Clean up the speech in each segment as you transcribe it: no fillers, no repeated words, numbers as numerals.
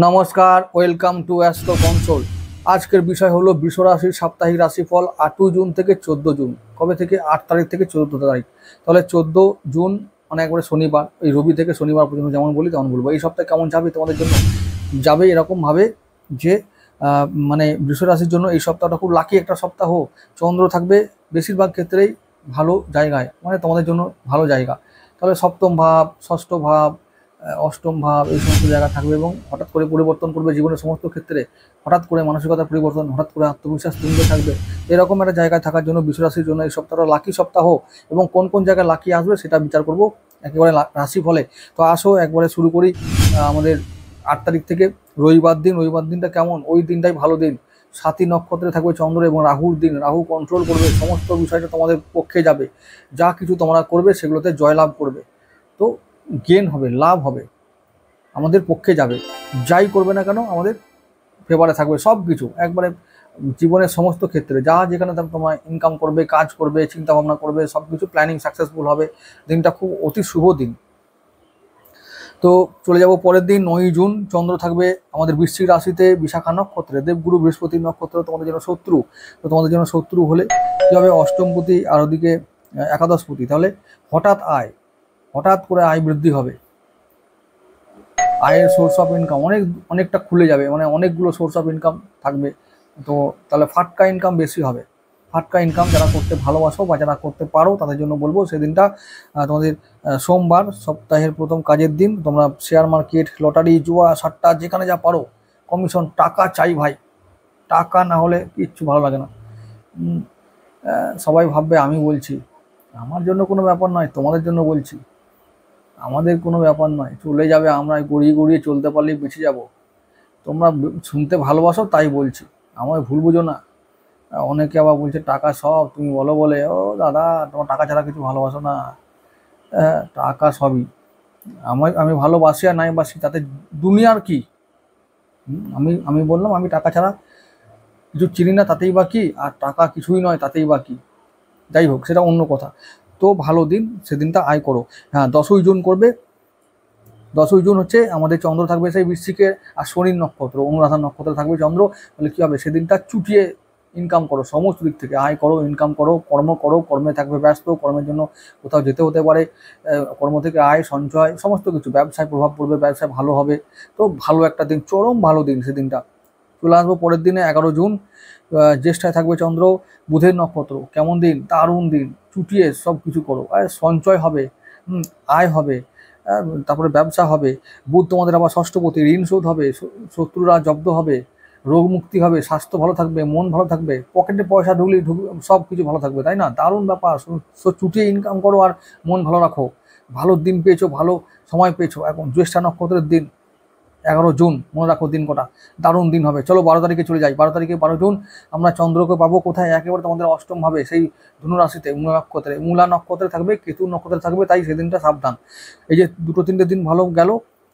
নমস্কার, welcome to astro console. আজকের বিষয় হলো বৃষ রাশির সাপ্তাহিক রাশিফল 8 জুন থেকে 14 জুন। কবে থেকে? 8 তারিখ থেকে 14 তারিখ। তাহলে 14 জুন মানে একবারে শনিবার, এই রবি থেকে শনিবার পর্যন্ত যেমন বলি তেমন বলবো। এই সপ্তাহে কেমন যাবে তোমাদের জন্য? যাবে এরকমভাবে যে মানে বৃষ রাশির জন্য এই সপ্তাহটা খুব লাকি একটা সপ্তাহ। চন্দ্র থাকবে বেশিরভাগ ক্ষেত্রেই ভালো জায়গায়, মানে তোমাদের জন্য ভালো জায়গা। তাহলে সপ্তম ভাব, ষষ্ঠ ভাব, অষ্টম ভাব, এই সমস্ত জায়গা থাকবে এবং হঠাৎ করে পরিবর্তন করবে জীবনের সমস্ত ক্ষেত্রে। হঠাৎ করে মানসিকতার পরিবর্তন, হঠাৎ করে আত্মবিশ্বাস তুঙ্গে থাকবে। এরকম একটা জায়গায় থাকার জন্য বৃষ রাশির জন্য এই সপ্তাহটা লাকি সপ্তাহ। এবং কোন কোন জায়গায় লাকি আসবে সেটা বিচার করব একেবারে রাশি ফলে। তো আসো একবারে শুরু করি আমাদের 8 তারিখ থেকে। রবিবার দিনটা কেমন? ওই দিনটাই ভালো দিন। 7ই নক্ষত্রে থাকবে চন্দ্র এবং রাহুর দিন। রাহু কন্ট্রোল করবে, সমস্ত বিষয়টা তোমাদের পক্ষে যাবে। যা কিছু তোমরা করবে সেগুলোতে জয়লাভ করবে। তো গেন হবে, লাভ হবে, আমাদের পক্ষে যাবে। যাই করবে না কেন আমাদের ফেভারে থাকবে সব কিছু। একবারে জীবনের সমস্ত ক্ষেত্রে যা যেখানে তোমরা ইনকাম করবে, কাজ করবে, চিন্তা ভাবনা করবে, সব কিছু প্ল্যানিং সাকসেসফুল হবে। দিনটা খুব অতি শুভ দিন। তো চলে যাব পরের দিন 9 জুন। চন্দ্র থাকবে আমাদের বৃশ্চিক রাশিতে বিশাখা নক্ষত্রে। দেবগুরু বৃহস্পতির নক্ষত্র তোমাদের জন্য শত্রু। তো তোমাদের জন্য শত্রু হলে কী হবে? অষ্টমপতি আর ওদিকে একাদশপতি। তাহলে হঠাৎ করে আয় বৃদ্ধি হবে। আয়ের সোর্স অফ ইনকাম অনেকটা খুলে যাবে, মানে অনেকগুলো সোর্স অফ ইনকাম থাকবে। তো তাহলে ফাটকা ইনকাম বেশি হবে। ফাটকা ইনকাম যারা করতে ভালোবাসো বা যারা করতে পারো তাদের জন্য বলবো সেদিনটা তোমাদের সোমবার, সপ্তাহের প্রথম কাজের দিন। তোমরা শেয়ার মার্কেট, লটারি, জুয়া, সাট্টা যেখানে যা পারো কমিশন, টাকা চাই ভাই। টাকা না হলে কিচ্ছু ভালো লাগে না। সবাই ভাববে আমি বলছি, আমার জন্য কোনো ব্যাপার নয়, তোমাদের জন্য বলছি। আমাদের কোনো ব্যাপার নয়, চলে যাবে, আমরা গড়িয়ে গড়িয়ে চলতে পারলেই বেঁচে যাব। তোমরা শুনতে ভালোবাসো তাই বলছি, আমায় ভুল বুঝো না। অনেকে আবার বলছে টাকা সব, তুমি বলো বলে। ও দাদা, তোমার টাকা ছাড়া কিছু ভালোবাসো না। টাকা সবই। আমি ভালোবাসি আর নাই বাসি তাতে দুনিয়ার কি? আমি বললাম আমি টাকা ছাড়া কিছু চিনি না, তাতেই বা কি? আর টাকা কিছুই নয়, তাতেই বা কি? যাই হোক, সেটা অন্য কথা। তো ভালো দিন, সেদিনটা আয় করো। হ্যাঁ, 10ই জুন করবে। 10ই জুন হচ্ছে আমাদের চন্দ্র থাকবে সেই বৃশ্চিকের, আর শনির নক্ষত্র, অনুরাধা নক্ষত্রে থাকবে চন্দ্র। তাহলে কী হবে? সেদিনটা চুটিয়ে ইনকাম করো, সমস্ত দিক থেকে আয় করো, ইনকাম করো, কর্ম করো, কর্মে থাকবে ব্যস্ত। কর্মের জন্য কোথাও যেতে হতে পারে, কর্ম থেকে আয় সঞ্চয় সমস্ত কিছু। ব্যবসায় প্রভাব পড়বে, ব্যবসায় ভালো হবে। তো ভালো একটা দিন, চরম ভালো দিন সেদিনটা। চলে আসবো পরের দিনে 11 জুন। জ্যেষ্ঠায় থাকবে চন্দ্র, বুধের নক্ষত্র। কেমন দিন? দারুণ দিন। চুটিয়ে সব কিছু করো, সঞ্চয় হবে, আয় হবে, তারপরে ব্যবসা হবে। বুধ তোমাদের আবার ষষ্ঠপতি, ঋণ শোধ হবে, শত্রুরা জব্দ হবে, রোগ মুক্তি হবে, স্বাস্থ্য ভালো থাকবে, মন ভালো থাকবে, পকেটে পয়সা ঢুকলেই সব কিছু ভালো থাকবে, তাই না? দারুণ ব্যাপার। চুটিয়ে ইনকাম করো আর মন ভালো রাখো। ভালো দিন পেয়েছো, ভালো সময় পেয়েছো। এখন জ্যেষ্ঠা নক্ষত্রের দিন 11 জুন, মনে রাখো দিন কটা। দারুণ দিন হবে। চলো 12 তারিখে চলে যাই। 12 তারিখে 12 জুন আমরা চন্দ্রকে পাবো কোথায়? একেবারে তোমাদের অষ্টম ভাবে, সেই ধনু রাশিতে, মূলা নক্ষত্রে থাকবে, কেতু নক্ষত্রে থাকবে। তাই সেদিনটা সাবধান। এই যে 2-3 দিন ভালো গেল,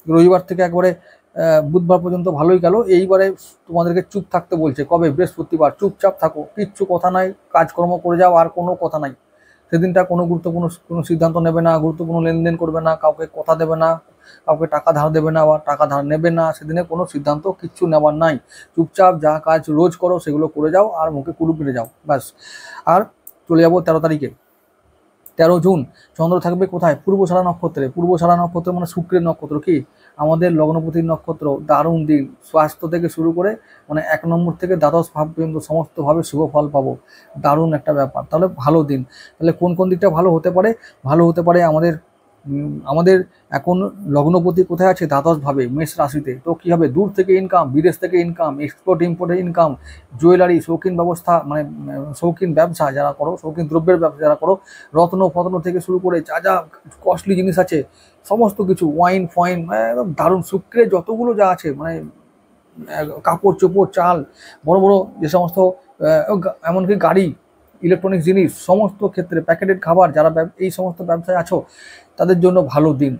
রবিবার থেকে একবারে বুধবার পর্যন্ত ভালোই গেল। এইবারে তোমাদেরকে চুপ থাকতে বলছে। কবে? বৃহস্পতিবার। চুপচাপ থাকো, কিচ্ছু কথা নাই, কাজকর্ম করে যাও, আর কোনো কথা নাই। সেদিনটা কোনো গুরুত্বপূর্ণ কোনো সিদ্ধান্ত নেবে না, গুরুত্বপূর্ণ লেনদেন করবে না, কাউকে কথা দেবে না, কাউকে টাকা ধার দেবে না বা টাকা ধার নেবে না। সেদিনে কোনো সিদ্ধান্ত কিচ্ছু নেওয়ার নাই। চুপচাপ যা কাজ রোজ করো সেগুলো করে যাও আর মুখে কুলুপ মেরে যাও, ব্যাস। আর চলে যাবো 13 তারিখে। 13 জুন চন্দ্র থাকবে কোথায়? পূর্বশালা নক্ষত্রে। পূর্বশালা নক্ষত্র মানে শুক্রের নক্ষত্র, কি আমাদের লগ্নপতির নক্ষত্র। দারুণ দিন। স্বাস্থ্য থেকে শুরু করে মানে 1 নম্বর থেকে দ্বাদশ ভাব পর্যন্ত সমস্তভাবে শুভ ফল পাবো। দারুণ একটা ব্যাপার। তাহলে ভালো দিন। তাহলে কোন কোন দিকটা ভালো হতে পারে? ভালো হতে পারে আমাদের এখন লগ্নপতি কোথায় আছে? দ্বাদশ ভাবে, মেষ রাশিতে। তো কী হবে? দূর থেকে ইনকাম, বিদেশ থেকে ইনকাম, এক্সপোর্ট ইম্পোর্টের ইনকাম, জুয়েলারি, শৌখিন ব্যবস্থা, মানে শৌখিন ব্যবসা যারা করো, শৌখিন দ্রব্যের ব্যবসা যারা করো, রত্ন ফত্ন থেকে শুরু করে যা যা কস্টলি জিনিস আছে সমস্ত কিছু, ওয়াইন ফয়েন, একদম দারুণ। শুক্রের যতগুলো যা আছে, মানে কাপড় চোপড়, চাল, বড় বড় যে সমস্ত, এমনকি গাড়ি, ইলেকট্রনিক্স জিনিস, সমস্ত ক্ষেত্রে প্যাকেটেড খাবার, যারা এই সমস্ত ব্যবসায় আছো তাদের জন্য ভালো দিন।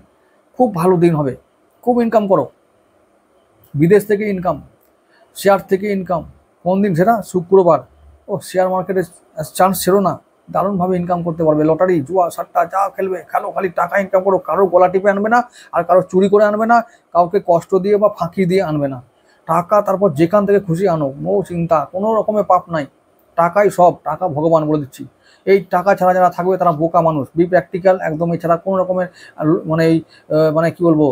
খুব ভালো দিন হবে। খুব ইনকাম করো, বিদেশ থেকে ইনকাম, শেয়ার থেকে ইনকাম। কোন দিন সেটা? শুক্রবার। ও শেয়ার মার্কেটে চান্স ছিল না, দারুণভাবে ইনকাম করতে পারবে। লটারি, জুয়া, সাট্টা যা খেলবে খেলো, খালি টাকা ইনকাম করো, কারো গলা টিপে আনবে না, আর কারো চুরি করে আনবে না, কাউকে কষ্ট দিয়ে বা ফাঁকি দিয়ে আনবে না। টাকা তারপর যেখান থেকে খুশি আনো, নো চিন্তা, কোনো রকমের পাপ নাই। টাকাই সব, টাকা ভগবান বলে দিচ্ছি। এই টাকা ছাড়া যারা থাকবে তারা বোকা মানুষ, বি প্র্যাকটিক্যাল একদম। এছাড়া কোনো রকমের মানে এই মানে কি বলবো,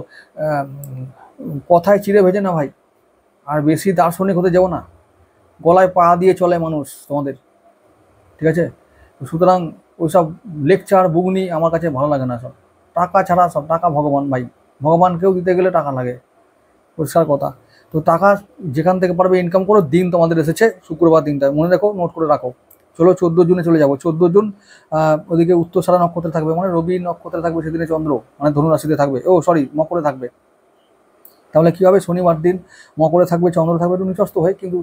কথায় চিড়ে ভেজে না ভাই। আর বেশি দার্শনিক হতে যাও না, গলায় পা দিয়ে চলে মানুষ তোমাদের, ঠিক আছে? সুতরাং ওইসব লেকচার বুগনি আমার কাছে ভালো লাগে না। সব টাকা ছাড়া সব, টাকা ভগবান ভাই, ভগবানকেও দিতে গেলে টাকা লাগে, পরিষ্কার কথা। তো টাকা যেখান থেকে পারবে ইনকাম করো। দিন তোমাদের এসেছে শুক্রবার দিনটা, মনে রেখো, নোট করে রাখো। চলো 14 জুনে চলে যাবো। 14 জুন ওদিকে উত্তরসারা নক্ষত্রে থাকবে, মানে রবি নক্ষত্রে থাকবে সেদিনে, চন্দ্র মানে ধনু রাশিতে থাকবে, মকরে থাকবে। তাহলে কী হবে, শনিবার দিন মকরে থাকবে, চন্দ্র থাকবে একটু নিচস্থ হয়ে, কিন্তু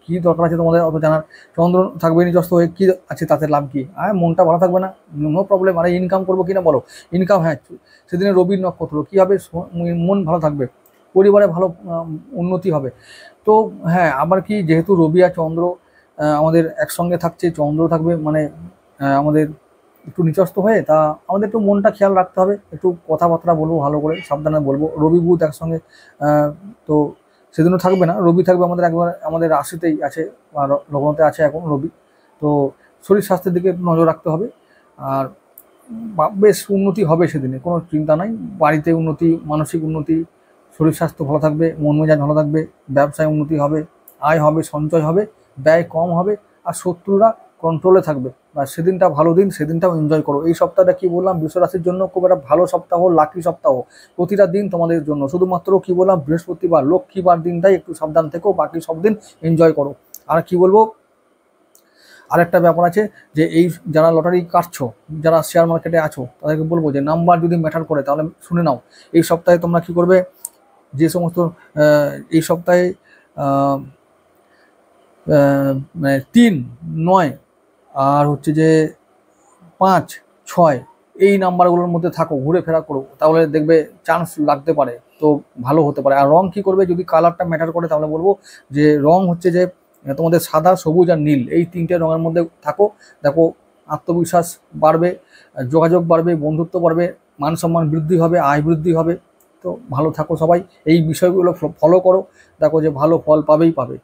কী দরকার আছে তোমাদের অত জানার? চন্দ্র থাকবে নিচস্থ হয়ে, কী আছে তাতে লাভ কী? মনটা ভালো থাকবে না, নো প্রবলেম। আরে ইনকাম করবো কিনা বলো, ইনকাম, হ্যাঁ সেদিনে রবির নক্ষত্র, কী হবে, মন ভালো থাকবে, পরিবারে ভালো উন্নতি হবে। তো হ্যাঁ, আবার কি, যেহেতু রবি আর চন্দ্র আমাদের একসঙ্গে থাকছে, চন্দ্র থাকবে মানে আমাদের একটু নিচস্থ হয়ে, তা আমাদের একটু মনটা খেয়াল রাখতে হবে, একটু কথাবার্তা বলবো ভালো করে, সাবধানে বলবো। রবি বুধ একসঙ্গে, তো সেদিনও থাকবে না, রবি থাকবে আমাদের একবার আমাদের রাশিতেই আছে, লগ্নতে আছে এখন রবি। তো শরীর স্বাস্থ্যের দিকে একটু নজর রাখতে হবে। আর বেশ উন্নতি হবে সেদিনে, কোনো চিন্তা নাই। বাড়িতে উন্নতি, মানসিক উন্নতি, শরীর স্বাস্থ্য ভালো থাকবে, মন মেজাজ ভালো থাকবে, ব্যবসায় উন্নতি হবে, আয় হবে, সঞ্চয় হবে, ব্যয় কম হবে, আর শত্রুরা কন্ট্রোলে থাকবে। বা সেদিনটা ভালো দিন, সেদিনটাও এনজয় করো। এই সপ্তাহটা কি বললাম, বৃষ রাশির জন্য খুব একটা ভালো সপ্তাহ, লাকি সপ্তাহ, প্রতিটা দিন তোমাদের জন্য। শুধুমাত্র কি বললাম, বৃহস্পতিবার লক্ষ্মীবার দিনটাই একটু সাবধান থেকো, বাকি সব দিন এনজয় করো। আর কি বলবো, আরেকটা ব্যাপার আছে, যে এই যারা লটারি কাটছো, যারা শেয়ার মার্কেটে আছো, তাদেরকে বলবো যে নাম্বার যদি ম্যাটার করে তাহলে শুনে নাও। এই সপ্তাহে তোমরা কি করবে, যে সমস্ত এই সপ্তাহে 3, 9 আর হচ্ছে যে 5, 6 এই নাম্বারগুলোর মধ্যে থাকো, ঘুরে ফেরা করো, তাহলে দেখবে চান্স লাগতে পারে, তো ভালো হতে পারে। আর রং কি করবে, যদি কালারটা ম্যাটার করে তাহলে বলবো যে রং হচ্ছে যে তোমাদের সাদা, সবুজ আর নীল, এই 3টে রঙের মধ্যে থাকো। দেখো আত্মবিশ্বাস বাড়বে, যোগাযোগ বাড়বে, বন্ধুত্ব বাড়বে, মান সম্মান বৃদ্ধি হবে, আয় বৃদ্ধি হবে। তো ভালো থাকো সবাই, এই বিষয়গুলো ফলো করো, দেখো যে ভালো ফল পাবেই পাবে।